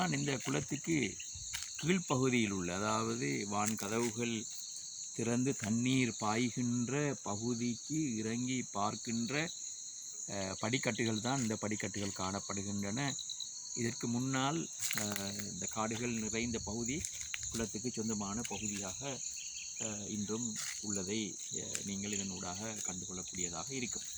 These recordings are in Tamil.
இதுதான் இந்த குளத்துக்கு கீழ்ப்பகுதியில் உள்ள, அதாவது வான் கதவுகள் திறந்து தண்ணீர் பாய்கின்ற பகுதிக்கு இறங்கி பார்க்கின்ற படிக்கட்டுகள் தான் இந்த படிக்கட்டுகள் காணப்படுகின்றன. இதற்கு முன்னால் இந்த காடுகள் நிறைந்த பகுதி குளத்துக்கு சொந்தமான பகுதியாக இன்றும் உள்ளதை நீங்கள் இதனூடாக கண்டுகொள்ளக்கூடியதாக இருக்கும்.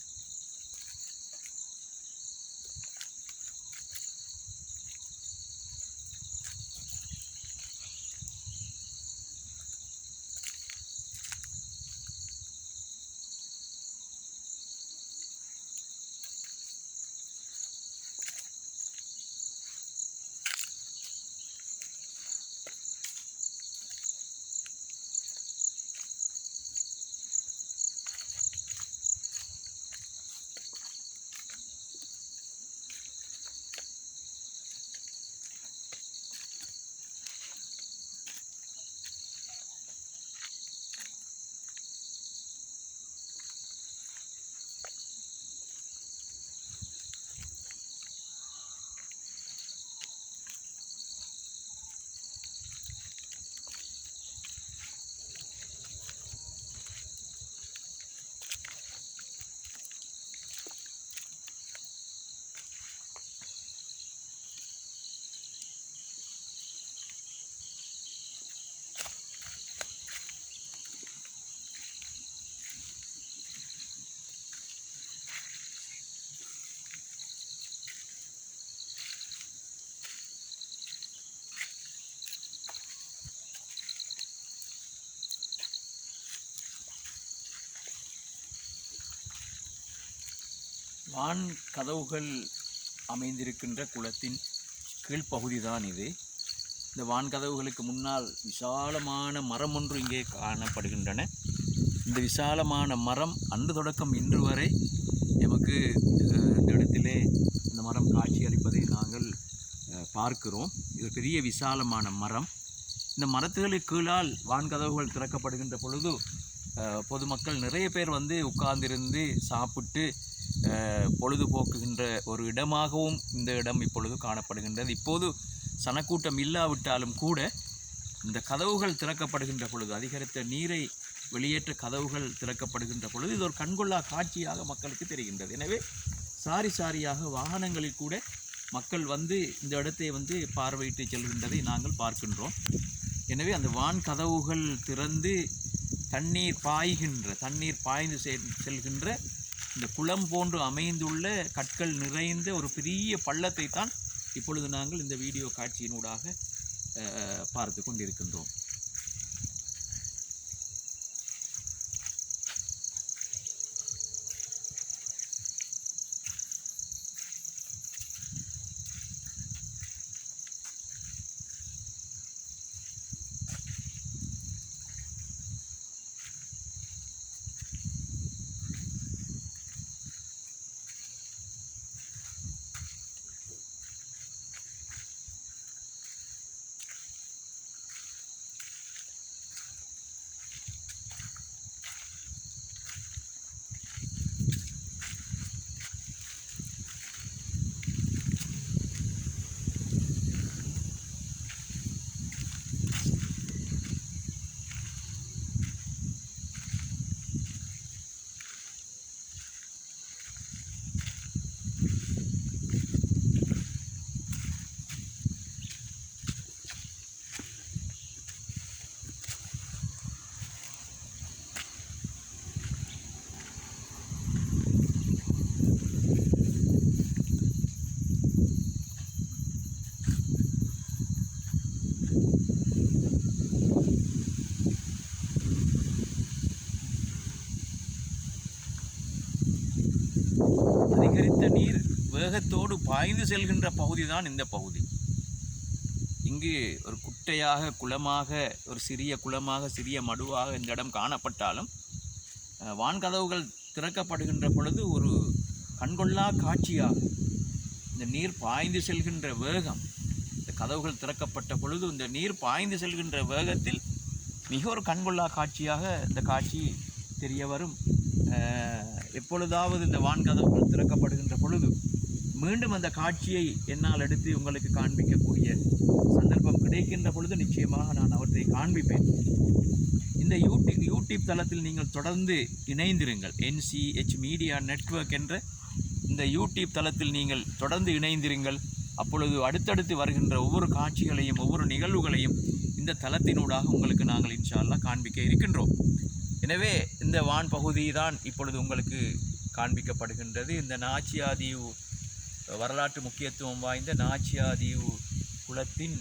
வான் கதவுகள் அமைந்திருக்கின்ற குளத்தின் கீழ்ப்பகுதி தான் இது. இந்த வான் கதவுகளுக்கு முன்னால் விசாலமான மரம் ஒன்று இங்கே காணப்படுகின்றன. இந்த விசாலமான மரம் அன்று தொடக்கம் இன்று வரை எமக்கு இந்த இடத்திலே இந்த மரம் காட்சி அளிப்பதை நாங்கள் பார்க்கிறோம். இது பெரிய விசாலமான மரம். இந்த மரத்துகளுக்கு கீழால் வான் கதவுகள் திறக்கப்படுகின்ற பொழுது பொதுமக்கள் நிறைய பேர் வந்து உட்கார்ந்திருந்து சாப்பிட்டு பொழுதுபோக்குகின்ற ஒரு இடமாகவும் இந்த இடம் இப்பொழுது காணப்படுகின்றது. இப்போது சனக்கூட்டம் இல்லாவிட்டாலும் கூட இந்த கதவுகள் திறக்கப்படுகின்ற பொழுது, அதிகரித்த நீரை வெளியேற்ற கதவுகள் திறக்கப்படுகின்ற பொழுது இது ஒரு கண்கொள்ளா காட்சியாக மக்களுக்கு தெரிகின்றது. எனவே சாரி சாரியாக வாகனங்களில் கூட மக்கள் வந்து இந்த இடத்தை வந்து பார்வையிட்டு செல்கின்றதை நாங்கள் பார்க்கின்றோம். எனவே அந்த வான் கதவுகள் திறந்து தண்ணீர் பாய்ந்து செல்கின்ற இந்த குளம் போன்று அமைந்துள்ள கற்கள் நிறைந்த ஒரு பெரிய பள்ளத்தை தான் இப்பொழுது நாங்கள் இந்த வீடியோ காட்சியினூடாக பார்த்து கொண்டிருக்கின்றோம். அதிகரித்த நீர் வேகத்தோடு பாய்ந்து செல்கின்ற பகுதி தான் இந்த பகுதி. இங்கு ஒரு குட்டையாக குளமாக, ஒரு சிறிய குளமாக, சிறிய மடுவாக இந்த இடம் காணப்பட்டாலும் வான்கதவுகள் திறக்கப்படுகின்ற பொழுது ஒரு கண்கொள்ளா காட்சியாக இந்த நீர் பாய்ந்து செல்கின்ற வேகம், இந்த கதவுகள் திறக்கப்பட்ட பொழுது இந்த நீர் பாய்ந்து செல்கின்ற வேகத்தில் மிக ஒரு கண்கொள்ளா காட்சியாக இந்த காட்சி தெரிய வரும். எப்பொழுதாவது இந்த வான்கதவுகள் திறக்கப்படுகின்ற பொழுது மீண்டும் அந்த காட்சியை என்னால் எடுத்து உங்களுக்கு காண்பிக்கக்கூடிய சந்தர்ப்பம் கிடைக்கின்ற பொழுது நிச்சயமாக நான் அவற்றை காண்பிப்பேன். இந்த யூடியூப் தளத்தில் நீங்கள் தொடர்ந்து இணைந்திருங்கள். NCH மீடியா நெட்வொர்க் என்ற இந்த யூடியூப் தளத்தில் நீங்கள் தொடர்ந்து இணைந்திருங்கள். அப்பொழுது அடுத்தடுத்து வருகின்ற ஒவ்வொரு காட்சிகளையும் ஒவ்வொரு நிகழ்வுகளையும் இந்த தளத்தினூடாக உங்களுக்கு நாங்கள் இன்ஷா அல்லாஹ் காண்பிக்க இருக்கின்றோம். எனவே இந்த வான் பகுதி தான் இப்பொழுது உங்களுக்கு காண்பிக்கப்படுகின்றது. இந்த நாச்சியாதீவு வரலாற்று முக்கியத்துவம் வாய்ந்த நாச்சியாதீவு குளத்தின்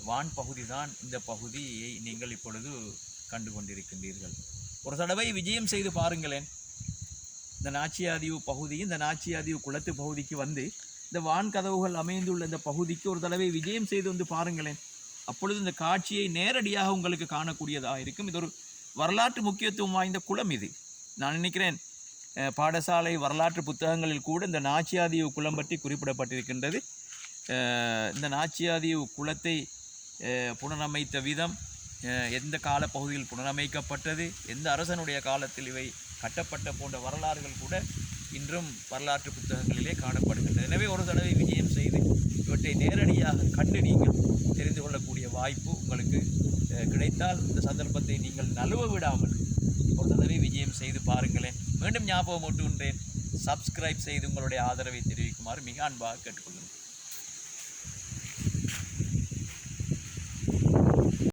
வான் பகுதி தான் இந்த பகுதியை நீங்கள் இப்பொழுது கண்டு கொண்டிருக்கின்றீர்கள். ஒரு தடவை விஜயம் செய்து பாருங்களேன். இந்த நாச்சியாதீவு பகுதி, இந்த நாச்சியாதீவு குளத்து பகுதிக்கு வந்து இந்த வான் கதவுகள் அமைந்துள்ள இந்த பகுதிக்கு ஒரு தடவை விஜயம் செய்து வந்து பாருங்களேன். அப்பொழுது இந்த காட்சியை நேரடியாக உங்களுக்கு காணக்கூடியதாக இருக்கும். இது ஒரு வரலாற்று முக்கியத்துவம் வாய்ந்த குளம். இது நான் நினைக்கிறேன் பாடசாலை வரலாற்று புத்தகங்களில் கூட இந்த நாச்சியாதீவு குளம் பற்றி குறிப்பிடப்பட்டிருக்கின்றது. இந்த நாச்சியாதீவு குளத்தை புனரமைத்த விதம், எந்த காலப்பகுதியில் புனரமைக்கப்பட்டது, எந்த அரசனுடைய காலத்தில் இவை கட்டப்பட்ட போன்ற வரலாறுகள் கூட இன்றும் வரலாற்று புத்தகங்களிலே காணப்படுகின்றன. எனவே ஒரு தடவை விஜயம் செய்து இவற்றை நேரடியாக கண்டு நீங்கள் தெரிந்து கொள்ளக்கூடிய வாய்ப்பு உங்களுக்கு கிடைத்தால் இந்த சந்தர்ப்பத்தை நீங்கள் நழுவ விடாமல் ஒரு தடவை விஜயம் செய்து பாருங்களேன். மீண்டும் ஞாபகம் ஊட்டுகின்றேன், சப்ஸ்கிரைப் செய்து உங்களுடைய ஆதரவை தெரிவிக்குமாறு மிக அன்பாக கேட்டுக்கொள்கிறேன்.